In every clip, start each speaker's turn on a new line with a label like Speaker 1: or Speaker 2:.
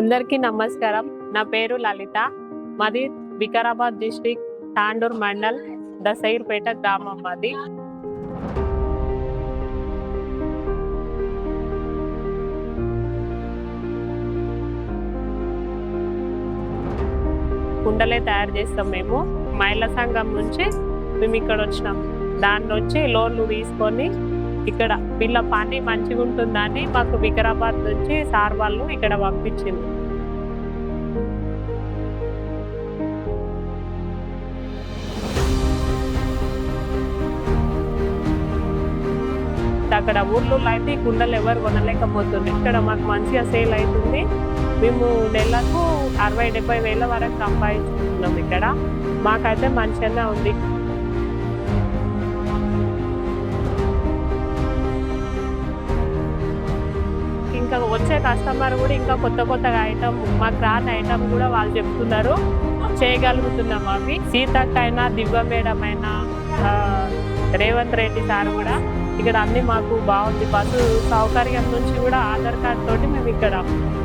Speaker 1: అందరికీ నమస్కారం. నా పేరు లలిత. మాది వికారాబాద్ డిస్ట్రిక్ట్ తాండూర్ మండల్ దసైర్పేట గ్రామం మాది. కుండలే తయారు చేస్తాం మేము. మహిళా సంఘం నుంచి మేము ఇక్కడ వచ్చినాం. దాని నుంచి లోన్లు తీసుకొని ఇక్కడ వీళ్ళ పని మంచిగా ఉంటుందని మాకు వికారాబాద్ నుంచి సార్ వాళ్ళు ఇక్కడ పంపించింది. అక్కడ ఊర్లో అయితే ఈ కుండలు ఎవరు కొనలేకపోతుంది. ఇక్కడ మాకు మంచిగా సేల్ అవుతుంది. మేము నెలకు 60-70 వేల వరకు సంపాదించుకుంటున్నాం. ఇక్కడ మాకైతే మంచిగానే ఉంది. ఇంకా వచ్చే కస్టమర్ కూడా ఇంకా కొత్తగా ఐటమ్, మాకు రాని ఐటమ్ కూడా వాళ్ళు చెప్తున్నారు, చేయగలుగుతున్నాం. అవి సీతక్క అయినా, దివ్య మేడం అయినా, రేవంత్ రెడ్డి సార్ కూడా ఇక్కడ అన్ని మాకు బాగుంది. బస్సు సౌకర్యం నుంచి కూడా ఆధార్ కార్డ్ తోటి మేము ఇక్కడ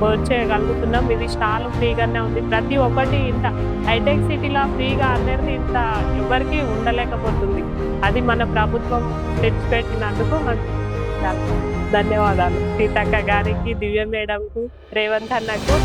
Speaker 1: వచ్చేయగలుగుతున్నాం. ఇది స్టాల్ ఫ్రీగానే ఉంది. ప్రతి ఒక్కటి ఇంత హైటెక్ సిటీలో ఫ్రీగా అనేది ఇంత ఎవరికి ఉండలేకపోతుంది. అది మన ప్రభుత్వం తెచ్చిపెట్టినందుకు మనకు ధన్యవాదాలు. సీతక్క గారికి, దివ్య మేడంకు, రేవంత్ అన్నకు.